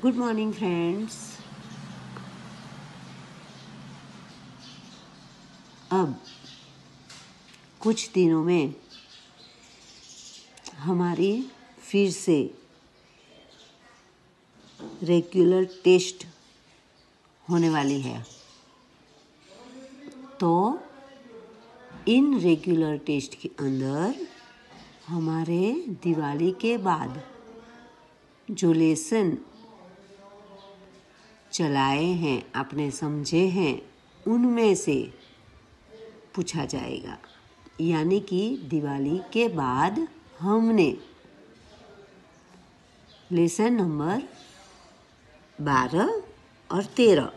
Good morning friends. अब कुछ दिनों में हमारी फिर से रेगुलर टेस्ट होने वाली है। तो इन रेगुलर टेस्ट के अंदर हमारे दिवाली के बाद जो लेसन चलाए हैं, आपने समझे हैं, उनमें से पूछा जाएगा। यानी कि दिवाली के बाद हमने लेसन नंबर 12 और 13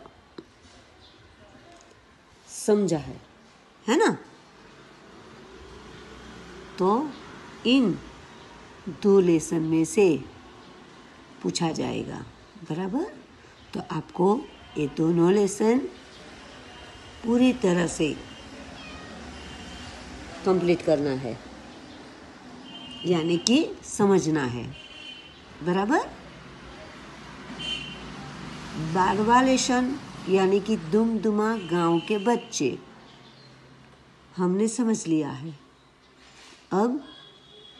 समझा है ना? तो इन 2 लेसन में से पूछा जाएगा, बराबर। तो आपको ये दोनों लेसन पूरी तरह से कंप्लीट करना है, यानी कि समझना है, बराबर। 12वां लेसन यानी कि दुमदुमा गांव के बच्चे हमने समझ लिया है। अब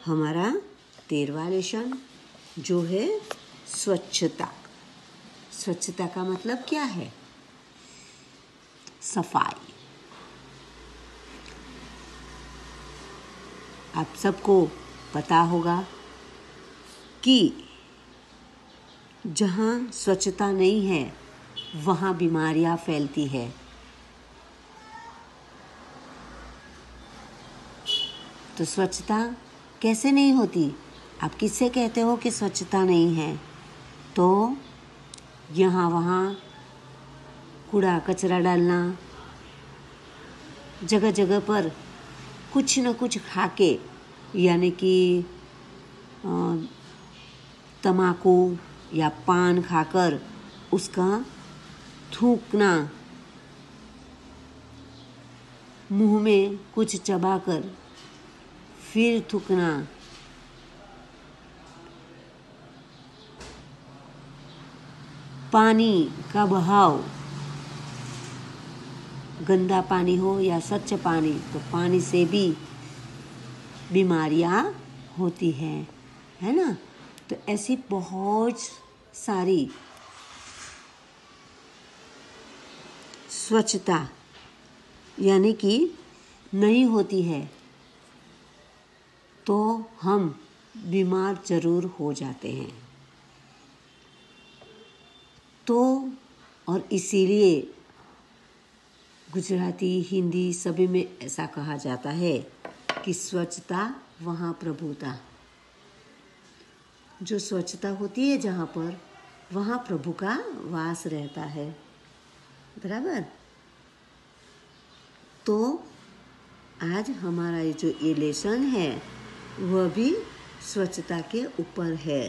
हमारा 13वां लेसन जो है स्वच्छता। स्वच्छता का मतलब क्या है? सफाई। आप सबको पता होगा कि जहाँ स्वच्छता नहीं है वहाँ बीमारियाँ फैलती है। तो स्वच्छता कैसे नहीं होती? आप किससे कहते हो कि स्वच्छता नहीं है? तो यहाँ वहाँ कूड़ा कचरा डालना, जगह जगह पर कुछ न कुछ खाके, यानी कि तम्बाकू या पान खाकर उसका थूकना, मुंह में कुछ चबाकर फिर थूकना, पानी का बहाव, गंदा पानी हो या स्वच्छ पानी, तो पानी से भी बीमारियां होती हैं, है ना? तो ऐसी बहुत सारी स्वच्छता यानी कि नहीं होती है, तो हम बीमार जरूर हो जाते हैं। तो और इसीलिए गुजराती, हिंदी सभी में ऐसा कहा जाता है कि स्वच्छता वहाँ प्रभुता। जो स्वच्छता होती है जहाँ पर, वहाँ प्रभु का वास रहता है, बराबर। तो आज हमारा जो ये लेसन है वह भी स्वच्छता के ऊपर है।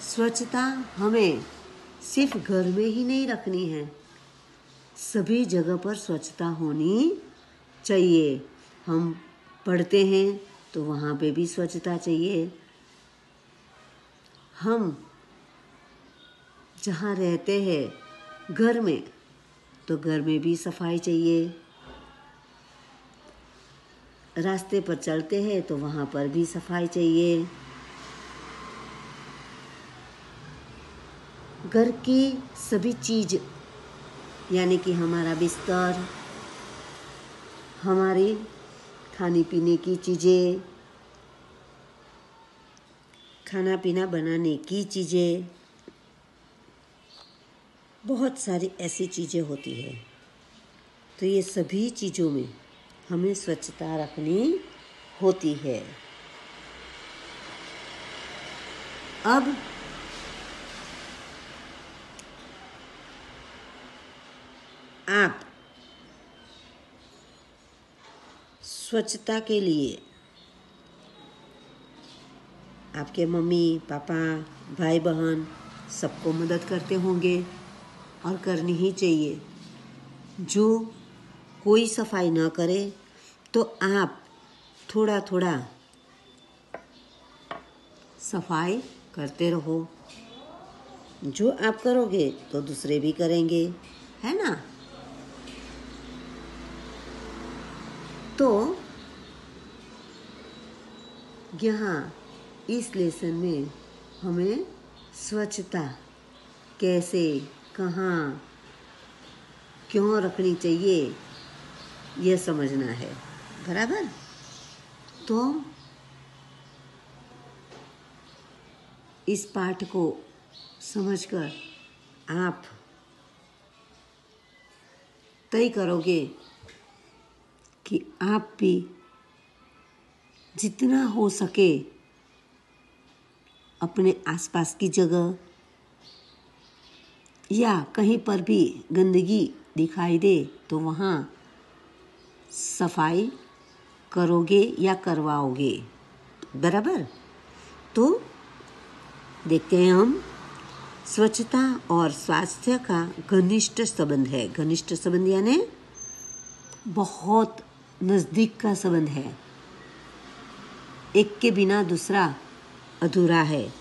स्वच्छता हमें सिर्फ घर में ही नहीं रखनी है, सभी जगह पर स्वच्छता होनी चाहिए। हम पढ़ते हैं तो वहाँ पे भी स्वच्छता चाहिए। हम जहाँ रहते हैं घर में, तो घर में भी सफाई चाहिए। रास्ते पर चलते हैं तो वहाँ पर भी सफाई चाहिए। घर की सभी चीज़ यानी कि हमारा बिस्तर, हमारी खाने पीने की चीज़ें, खाना पीना बनाने की चीज़ें, बहुत सारी ऐसी चीज़ें होती है। तो ये सभी चीज़ों में हमें स्वच्छता रखनी होती है। अब आप स्वच्छता के लिए आपके मम्मी पापा, भाई बहन सबको मदद करते होंगे और करनी ही चाहिए। जो कोई सफाई ना करे तो आप थोड़ा थोड़ा सफाई करते रहो। जो आप करोगे तो दूसरे भी करेंगे, है ना। तो यहाँ इस लेसन में हमें स्वच्छता कैसे, कहाँ, क्यों रखनी चाहिए यह समझना है, बराबर। तो इस पाठ को समझकर आप तय करोगे कि आप भी जितना हो सके अपने आसपास की जगह या कहीं पर भी गंदगी दिखाई दे तो वहाँ सफाई करोगे या करवाओगे, बराबर। तो देखते हैं हम, स्वच्छता और स्वास्थ्य का घनिष्ठ संबंध है। घनिष्ठ संबंध यानी बहुत नज़दीक का संबंध है, एक के बिना दूसरा अधूरा है।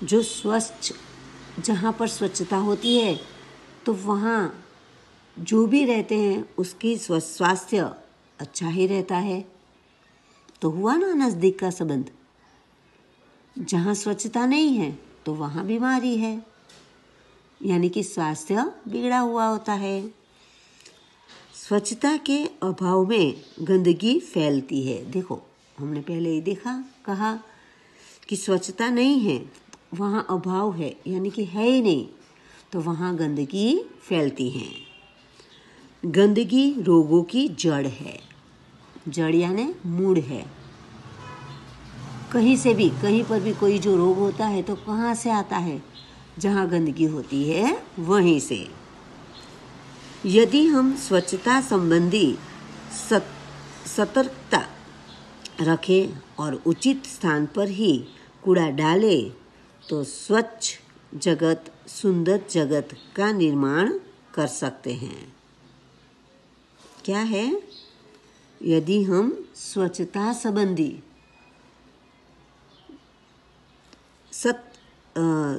जो स्वच्छ, जहाँ पर स्वच्छता होती है तो वहाँ जो भी रहते हैं उसकी स्वास्थ्य अच्छा ही रहता है। तो हुआ ना नज़दीक का संबंध। जहाँ स्वच्छता नहीं है तो वहाँ बीमारी है, यानी कि स्वास्थ्य बिगड़ा हुआ होता है। स्वच्छता के अभाव में गंदगी फैलती है। देखो, हमने पहले ही कहा कि स्वच्छता नहीं है, वहाँ अभाव है, यानी कि है ही नहीं, तो वहाँ गंदगी फैलती है। गंदगी रोगों की जड़ है। जड़ यानी मूड है। कहीं से भी, कहीं पर भी कोई जो रोग होता है तो कहाँ से आता है? जहाँ गंदगी होती है वहीं से। यदि हम स्वच्छता संबंधी सतर्कता रखें और उचित स्थान पर ही कूड़ा डालें तो स्वच्छ जगत, सुंदर जगत का निर्माण कर सकते हैं। क्या है? यदि हम स्वच्छता संबंधी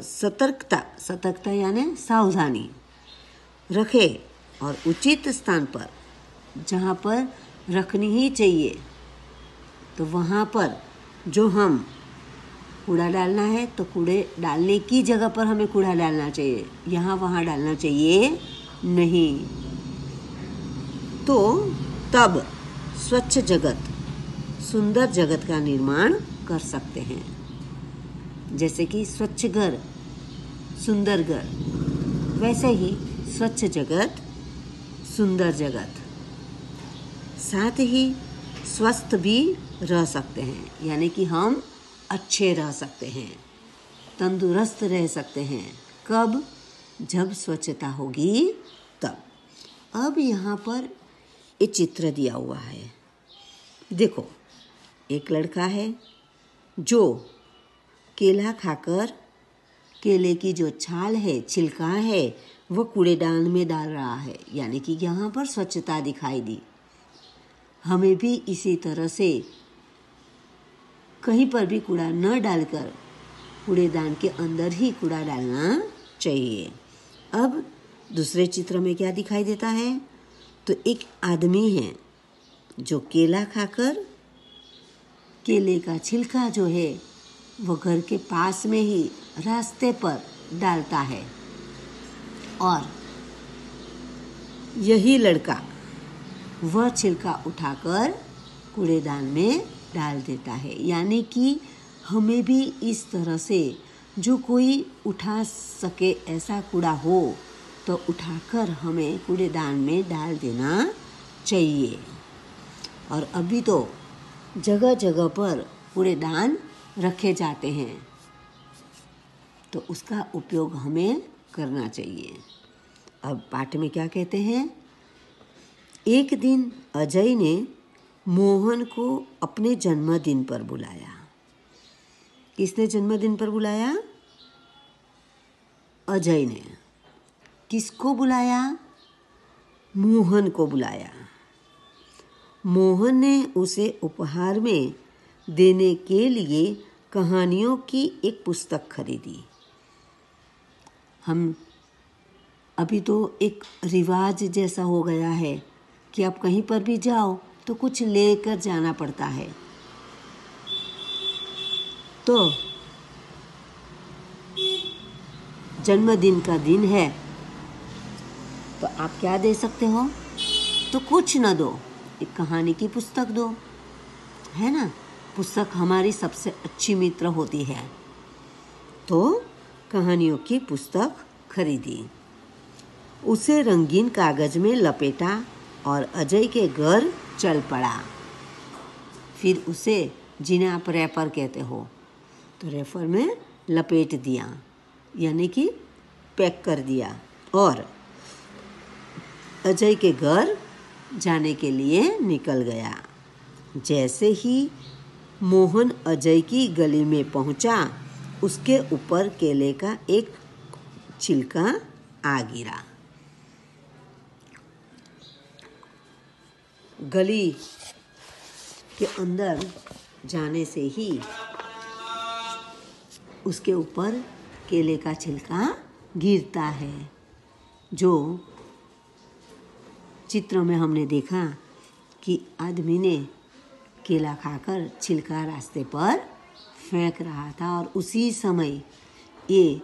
सतर्कता यानी सावधानी रखें और उचित स्थान पर, जहाँ पर रखनी ही चाहिए, तो वहाँ पर जो हम कूड़ा डालना है तो कूड़े डालने की जगह पर हमें कूड़ा डालना चाहिए, यहाँ वहाँ डालना चाहिए नहीं। तो तब स्वच्छ जगत, सुंदर जगत का निर्माण कर सकते हैं। जैसे कि स्वच्छ घर, सुंदर घर, वैसे ही स्वच्छ जगत, सुंदर जगत। साथ ही स्वस्थ भी रह सकते हैं, यानी कि हम अच्छे रह सकते हैं, तंदुरुस्त रह सकते हैं। कब? जब स्वच्छता होगी तब। अब यहाँ पर एक चित्र दिया हुआ है। देखो, एक लड़का है जो केला खाकर केले की जो छाल है, छिलका है, वो कूड़ेदान में डाल रहा है, यानी कि यहाँ पर स्वच्छता दिखाई दी। हमें भी इसी तरह से कहीं पर भी कूड़ा न डालकर कूड़ेदान के अंदर ही कूड़ा डालना चाहिए। अब दूसरे चित्र में क्या दिखाई देता है? तो एक आदमी है जो केला खाकर केले का छिलका जो है वो घर के पास में ही रास्ते पर डालता है, और यही लड़का वह छिलका उठाकर कूड़ेदान में डाल देता है। यानी कि हमें भी इस तरह से, जो कोई उठा सके ऐसा कूड़ा हो तो उठाकर हमें कूड़ेदान में डाल देना चाहिए। और अभी तो जगह जगह पर कूड़ेदान रखे जाते हैं, तो उसका उपयोग हमें करना चाहिए। अब पाठ में क्या कहते हैं? एक दिन अजय ने मोहन को अपने जन्मदिन पर बुलाया। किसने जन्मदिन पर बुलाया? अजय ने। किसको बुलाया? मोहन को बुलाया। मोहन ने उसे उपहार में देने के लिए कहानियों की एक पुस्तक खरीदी। हम अभी तो एक रिवाज जैसा हो गया है कि आप कहीं पर भी जाओ तो कुछ लेकर जाना पड़ता है। तो जन्मदिन का दिन है तो आप क्या दे सकते हो? तो कुछ न दो, एक कहानी की पुस्तक दो, है ना। पुस्तक हमारी सबसे अच्छी मित्र होती है। तो कहानियों की पुस्तक खरीदी, उसे रंगीन कागज में लपेटा और अजय के घर चल पड़ा। फिर उसे, जिन्हें आप रैपर कहते हो, तो रैपर में लपेट दिया, यानी कि पैक कर दिया, और अजय के घर जाने के लिए निकल गया। जैसे ही मोहन अजय की गली में पहुंचा, उसके ऊपर केले का एक छिलका आ गिरा। गली के अंदर जाने से ही उसके ऊपर केले का छिलका गिरता है। जो चित्र में हमने देखा कि आदमी ने केला खाकर छिलका रास्ते पर फेंक रहा था, और उसी समय ये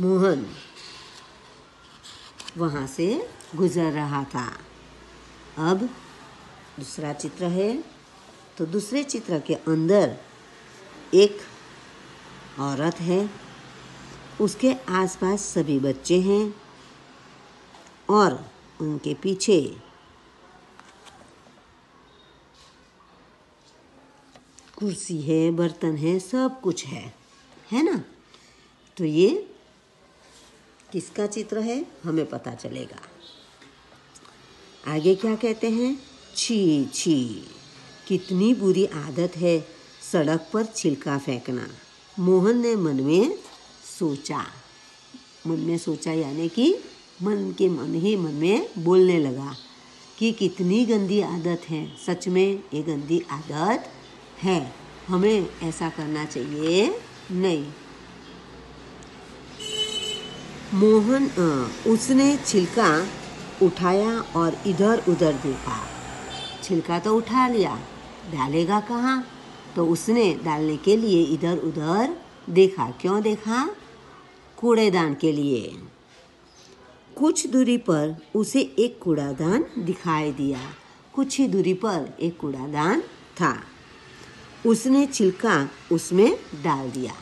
मोहन वहाँ से गुजर रहा था। अब दूसरा चित्र है, तो दूसरे चित्र के अंदर एक औरत है, उसके आसपास सभी बच्चे हैं और उनके पीछे कुर्सी है, बर्तन है, सब कुछ है ना। तो ये किसका चित्र है हमें पता चलेगा। आगे क्या कहते हैं? छी छी, कितनी बुरी आदत है सड़क पर छिलका फेंकना। मोहन ने मन में सोचा यानी कि मन के मन ही मन में बोलने लगा कि कितनी गंदी आदत है, सच में ये गंदी आदत है, हमें ऐसा करना चाहिए नहीं। उसने छिलका उठाया और इधर उधर देखा। छिलका तो उठा लिया, डालेगा कहाँ? तो उसने डालने के लिए इधर उधर देखा। क्यों देखा? कूड़ेदान के लिए। कुछ दूरी पर उसे एक कूड़ादान दिखाई दिया। कुछ ही दूरी पर एक कूड़ादान था। उसने छिलका उसमें डाल दिया।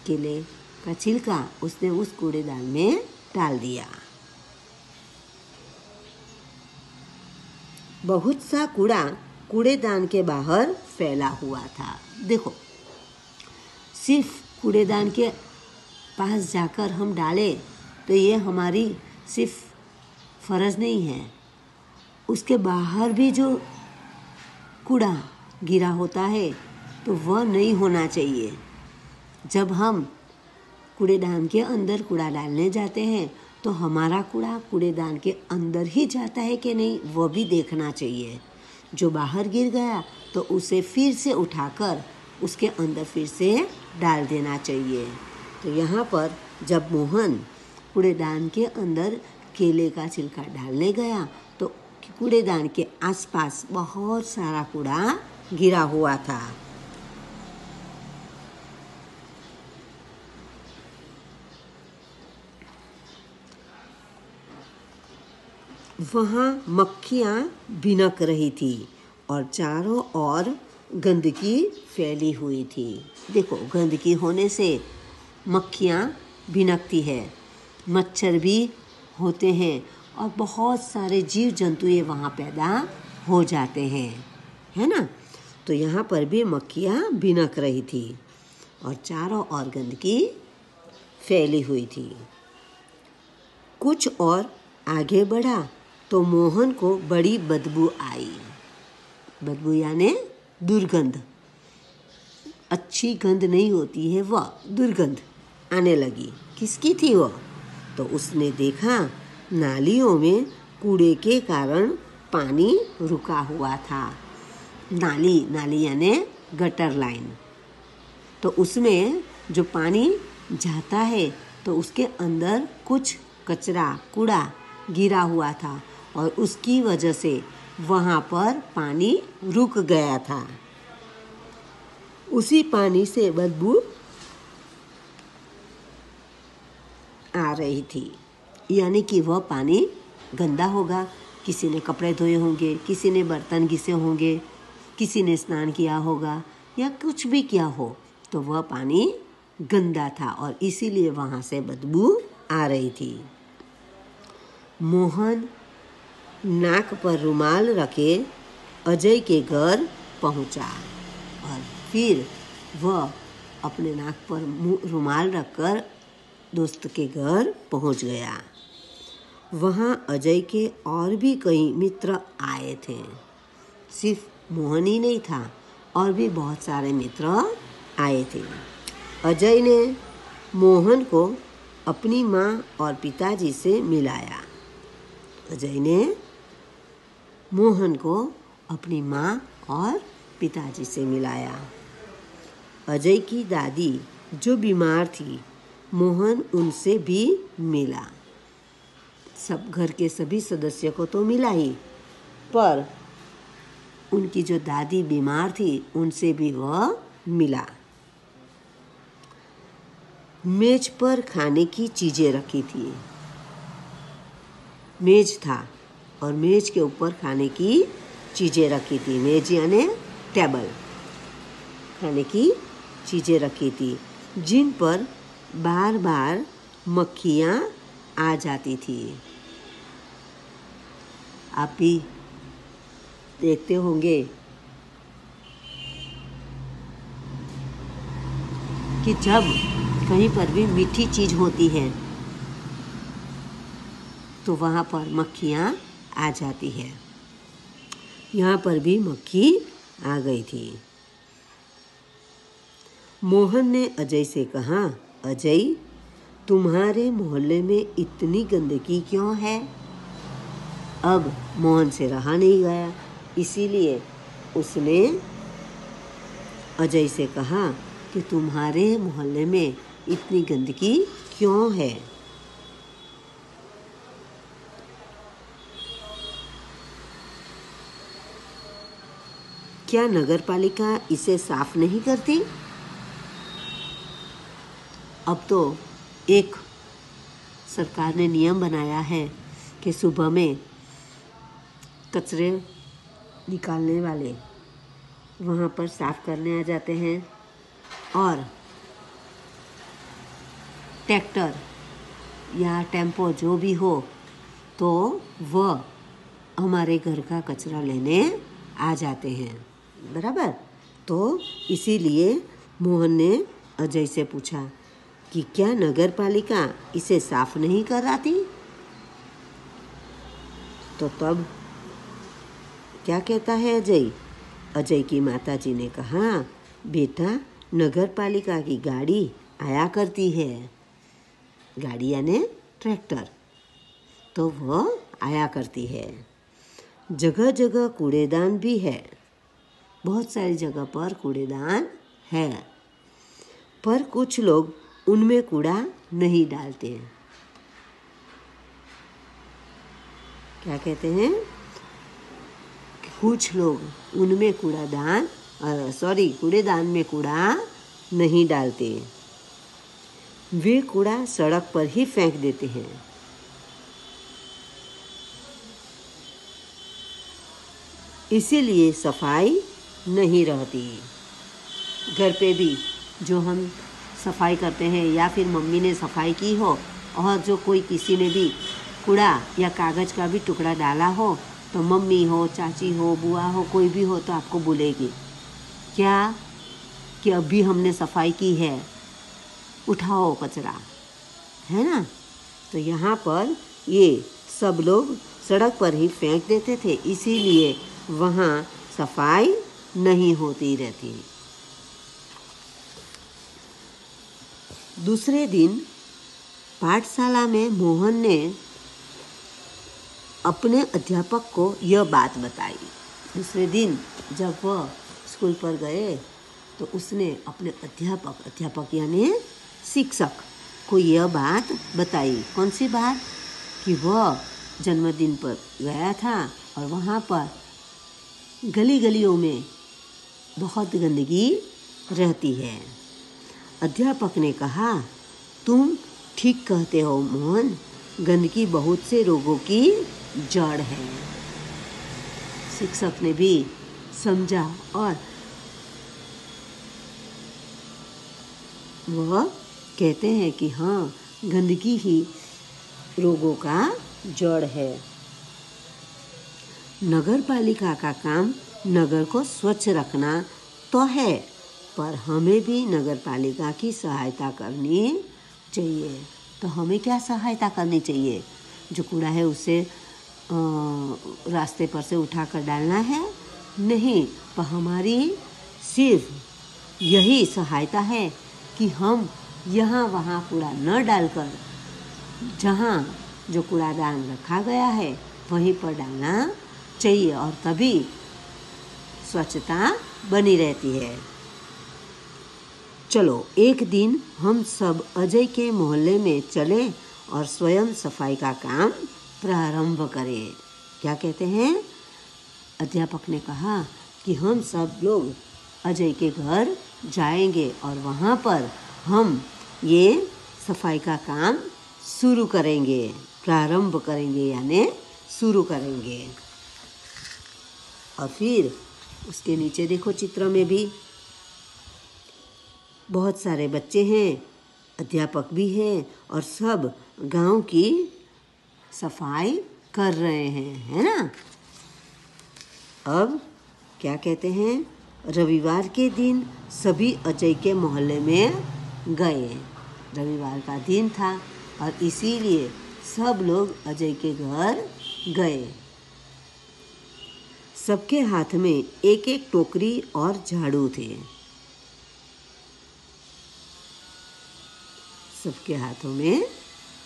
केले का छिलका उसने उस कूड़ेदान में डाल दिया। बहुत सा कूड़ा कूड़ेदान के बाहर फैला हुआ था। देखो, सिर्फ कूड़ेदान के पास जाकर हम डालें तो ये हमारी सिर्फ फर्ज नहीं है, उसके बाहर भी जो कूड़ा गिरा होता है तो वह नहीं होना चाहिए। जब हम कूड़ेदान के अंदर कूड़ा डालने जाते हैं तो हमारा कूड़ा कूड़ेदान के अंदर ही जाता है कि नहीं, वह भी देखना चाहिए। जो बाहर गिर गया तो उसे फिर से उठाकर उसके अंदर फिर से डाल देना चाहिए। तो यहाँ पर जब मोहन कूड़ेदान के अंदर केले का छिलका डालने गया तो कूड़ेदान के आसपास बहुत सारा कूड़ा गिरा हुआ था। वहाँ मक्खियाँ भिनक रही थी और चारों ओर गंदगी फैली हुई थी। देखो, गंदगी होने से मक्खियाँ भिनकती है, मच्छर भी होते हैं और बहुत सारे जीव जंतु ये वहाँ पैदा हो जाते हैं, है ना। तो यहाँ पर भी मक्खियाँ भिनक रही थी और चारों ओर गंदगी फैली हुई थी। कुछ और आगे बढ़ा तो मोहन को बड़ी बदबू आई। बदबू यानी दुर्गंध, अच्छी गंध नहीं होती है, वह दुर्गंध आने लगी। किसकी थी वह? तो उसने देखा नालियों में कूड़े के कारण पानी रुका हुआ था। नाली यानी गटर लाइन। तो उसमें जो पानी जाता है तो उसके अंदर कुछ कचरा कूड़ा गिरा हुआ था और उसकी वजह से वहाँ पर पानी रुक गया था। उसी पानी से बदबू आ रही थी, यानी कि वह पानी गंदा होगा। किसी ने कपड़े धोए होंगे, किसी ने बर्तन घिसे होंगे, किसी ने स्नान किया होगा या कुछ भी किया हो, तो वह पानी गंदा था और इसीलिए वहाँ से बदबू आ रही थी। मोहन नाक पर रुमाल रखे अजय के घर पहुँचा और फिर वह अपने नाक पर रुमाल रखकर दोस्त के घर पहुँच गया। वहाँ अजय के और भी कई मित्र आए थे। सिर्फ मोहन ही नहीं था, और भी बहुत सारे मित्र आए थे। अजय ने मोहन को अपनी माँ और पिताजी से मिलाया। अजय ने मोहन को अपनी माँ और पिताजी से मिलाया। अजय की दादी जो बीमार थी, मोहन उनसे भी मिला। सब घर के सभी सदस्य को तो मिला ही, पर उनकी जो दादी बीमार थी उनसे भी वह मिला। मेज पर खाने की चीज़ें रखी थी। मेज था और मेज के ऊपर खाने की चीज़ें रखी थी। मेज यानी टेबल, खाने की चीज़ें रखी थी जिन पर बार बार मक्खियाँ आ जाती थी। आप भी देखते होंगे कि जब कहीं पर भी मीठी चीज़ होती है तो वहाँ पर मक्खियाँ आ जाती है। यहाँ पर भी मक्खी आ गई थी। मोहन ने अजय से कहा, अजय, तुम्हारे मोहल्ले में इतनी गंदगी क्यों है? अब मोहन से रहा नहीं गया, इसीलिए उसने अजय से कहा कि तुम्हारे मोहल्ले में इतनी गंदगी क्यों है? क्या नगर पालिका इसे साफ नहीं करती? अब तो एक सरकार ने नियम बनाया है कि सुबह में कचरे निकालने वाले वहाँ पर साफ करने आ जाते हैं और ट्रैक्टर या टेम्पो जो भी हो तो वह हमारे घर का कचरा लेने आ जाते हैं, बराबर। तो इसीलिए मोहन ने अजय से पूछा कि क्या नगर पालिका इसे साफ नहीं कराती? तो तब क्या कहता है अजय? अजय की माताजी ने कहा, बेटा, नगर पालिका की गाड़ी आया करती है। गाड़ी यानी ट्रैक्टर, तो वह आया करती है। जगह जगह कूड़ेदान भी है, बहुत सारी जगह पर कूड़ेदान है, पर कुछ लोग उनमें कूड़ा नहीं डालते हैं। क्या कहते हैं? कुछ लोग उनमें कूड़ेदान में कूड़ा नहीं डालते, वे कूड़ा सड़क पर ही फेंक देते हैं। इसीलिए सफाई नहीं रहती। घर पे भी जो हम सफाई करते हैं या फिर मम्मी ने सफाई की हो और जो कोई किसी ने भी कूड़ा या कागज़ का भी टुकड़ा डाला हो तो मम्मी हो, चाची हो, बुआ हो, कोई भी हो तो आपको बोलेगी क्या कि अभी हमने सफाई की है, उठाओ कचरा, है ना। तो यहाँ पर ये सब लोग सड़क पर ही फेंक देते थे, इसीलिए वहाँ सफाई नहीं होती रहती। दूसरे दिन पाठशाला में मोहन ने अपने अध्यापक को यह बात बताई। दूसरे दिन जब वह स्कूल पर गए तो उसने अपने अध्यापक यानी शिक्षक को यह बात बताई। कौन सी बात? कि वह जन्मदिन पर गया था और वहाँ पर गली गलियों में बहुत गंदगी रहती है। अध्यापक ने कहा, तुम ठीक कहते हो मोहन, गंदगी बहुत से रोगों की जड़ है। शिक्षक ने भी समझा और वह कहते हैं कि हाँ, गंदगी ही रोगों का जड़ है। नगर पालिका का काम नगर को स्वच्छ रखना तो है, पर हमें भी नगर पालिका की सहायता करनी चाहिए। तो हमें क्या सहायता करनी चाहिए? जो कूड़ा है उसे रास्ते पर से उठा कर डालना है? नहीं, पर हमारी सिर्फ यही सहायता है कि हम यहाँ वहाँ कूड़ा न डालकर जहाँ जो कूड़ादान रखा गया है वहीं पर डालना चाहिए, और तभी स्वच्छता बनी रहती है। चलो एक दिन हम सब अजय के मोहल्ले में चले और स्वयं सफाई का काम प्रारंभ करें। क्या कहते हैं? अध्यापक ने कहा कि हम सब लोग अजय के घर जाएंगे और वहाँ पर हम ये सफाई का काम शुरू करेंगे, प्रारंभ करेंगे यानी शुरू करेंगे। और फिर उसके नीचे देखो चित्र में भी बहुत सारे बच्चे हैं, अध्यापक भी हैं और सब गांव की सफाई कर रहे हैं, है ना। अब क्या कहते हैं? रविवार के दिन सभी अजय के मोहल्ले में गए। रविवार का दिन था और इसीलिए सब लोग अजय के घर गए। सबके हाथ में एक एक टोकरी और झाड़ू थे। सबके हाथों में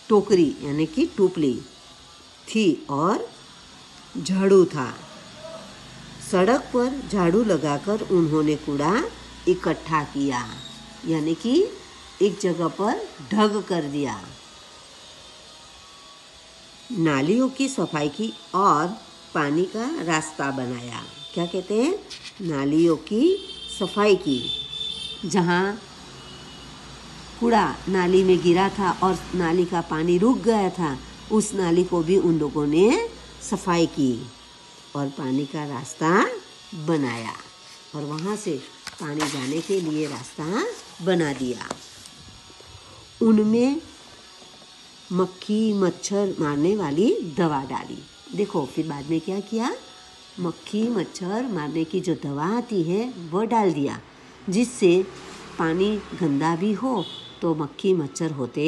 टोकरी यानी कि टोपली थी और झाड़ू था। सड़क पर झाड़ू लगाकर उन्होंने कूड़ा इकट्ठा किया, यानी कि एक जगह पर ढक कर दिया। नालियों की सफाई की और पानी का रास्ता बनाया। क्या कहते हैं? नालियों की सफाई की। जहाँ कूड़ा नाली में गिरा था और नाली का पानी रुक गया था, उस नाली को भी उन लोगों ने सफाई की और पानी का रास्ता बनाया और वहाँ से पानी जाने के लिए रास्ता बना दिया। उनमें मक्खी मच्छर मारने वाली दवा डाली। देखो फिर बाद में क्या किया? मक्खी मच्छर मारने की जो दवा आती है वो डाल दिया, जिससे पानी गंदा भी हो तो मक्खी मच्छर होते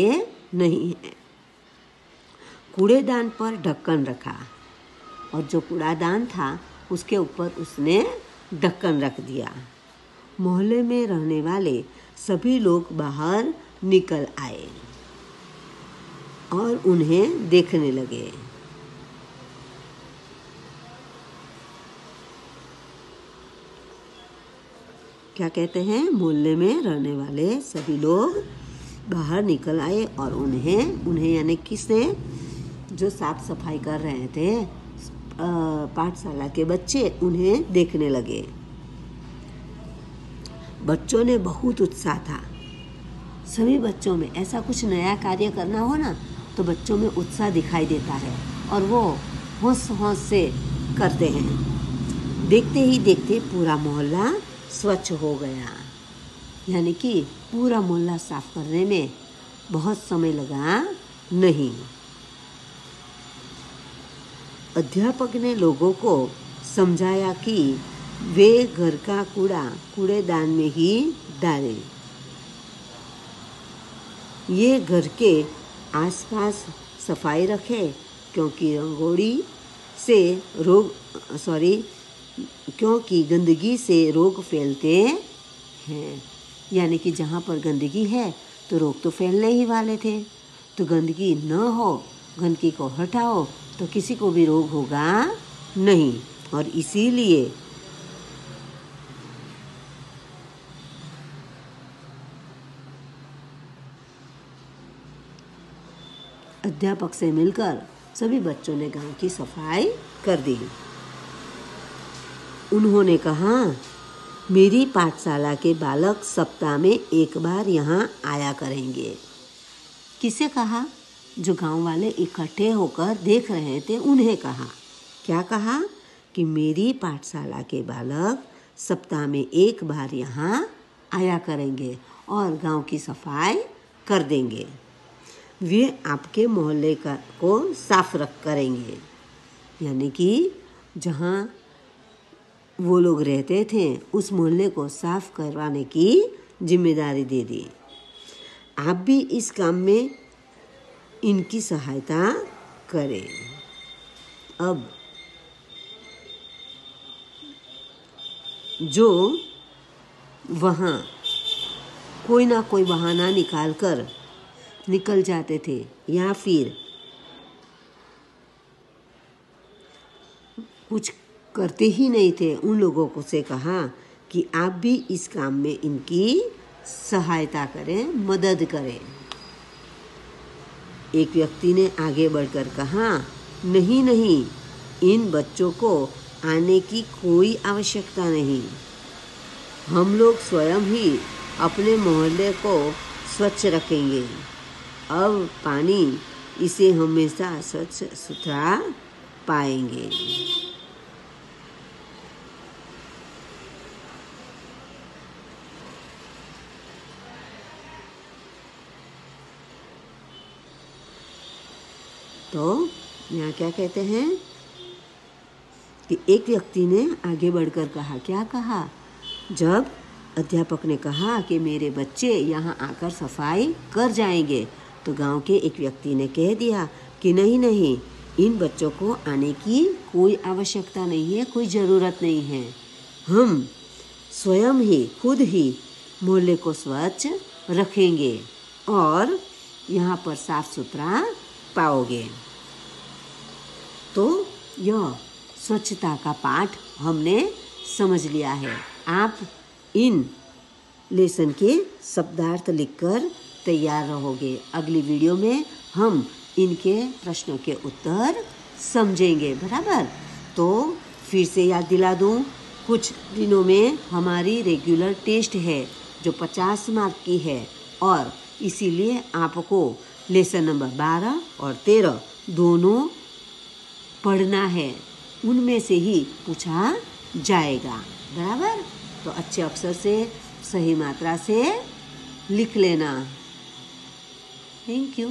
नहीं हैं। कूड़ेदान पर ढक्कन रखा और जो कूड़ादान था उसके ऊपर उसने ढक्कन रख दिया। मोहल्ले में रहने वाले सभी लोग बाहर निकल आए और उन्हें देखने लगे। क्या कहते हैं? मोहल्ले में रहने वाले सभी लोग बाहर निकल आए और उन्हें यानी किसने? जो साफ सफाई कर रहे थे पाठशाला के बच्चे, उन्हें देखने लगे। बच्चों ने बहुत उत्साह था। सभी बच्चों में ऐसा कुछ नया कार्य करना हो ना तो बच्चों में उत्साह दिखाई देता है और वो होश होश से करते हैं। देखते ही देखते पूरा मोहल्ला स्वच्छ हो गया, यानी कि पूरा मोहल्ला साफ करने में बहुत समय लगा नहीं। अध्यापक ने लोगों को समझाया कि वे घर का कूड़ा कूड़ेदान में ही डालें। ये घर के आसपास सफाई रखें क्योंकि गंदगी से रोग फैलते हैं। यानी कि जहाँ पर गंदगी है तो रोग तो फैलने ही वाले थे, तो गंदगी न हो, गंदगी को हटाओ तो किसी को भी रोग होगा नहीं। और इसीलिए अध्यापक से मिलकर सभी बच्चों ने गांव की सफाई कर दी। उन्होंने कहा, मेरी पाठशाला के बालक सप्ताह में एक बार यहाँ आया करेंगे। किसे कहा? जो गांव वाले इकट्ठे होकर देख रहे थे उन्हें कहा। क्या कहा? कि मेरी पाठशाला के बालक सप्ताह में एक बार यहाँ आया करेंगे और गांव की सफाई कर देंगे। वे आपके मोहल्ले को साफ करेंगे। यानी कि जहाँ वो लोग रहते थे उस मोहल्ले को साफ करवाने की जिम्मेदारी दे दी। आप भी इस काम में इनकी सहायता करें। अब जो वहाँ कोई ना कोई बहाना निकाल कर निकल जाते थे या फिर कुछ करते ही नहीं थे, उन लोगों को से कहा कि आप भी इस काम में इनकी सहायता करें, मदद करें। एक व्यक्ति ने आगे बढ़कर कहा, नहीं नहीं, इन बच्चों को आने की कोई आवश्यकता नहीं। हम लोग स्वयं ही अपने मोहल्ले को स्वच्छ रखेंगे। अब पानी इसे हमेशा स्वच्छ सुथरा पाएंगे। तो यहाँ क्या कहते हैं कि एक व्यक्ति ने आगे बढ़कर कहा, क्या कहा? जब अध्यापक ने कहा कि मेरे बच्चे यहाँ आकर सफाई कर जाएंगे, तो गांव के एक व्यक्ति ने कह दिया कि नहीं नहीं, इन बच्चों को आने की कोई आवश्यकता नहीं है, कोई ज़रूरत नहीं है। हम स्वयं ही खुद ही मोहल्ले को स्वच्छ रखेंगे और यहाँ पर साफ सुथरा पाओगे। तो यह स्वच्छता का पाठ हमने समझ लिया है। आप इन लेसन के शब्दार्थ लिखकर तैयार रहोगे। अगली वीडियो में हम इनके प्रश्नों के उत्तर समझेंगे, बराबर? तो फिर से याद दिला दूं, कुछ दिनों में हमारी रेगुलर टेस्ट है जो 50 मार्क की है और इसीलिए आपको लेसन नंबर 12 और 13 दोनों पढ़ना है। उनमें से ही पूछा जाएगा, बराबर? तो अच्छे अक्षर से सही मात्रा से लिख लेना। Thank you.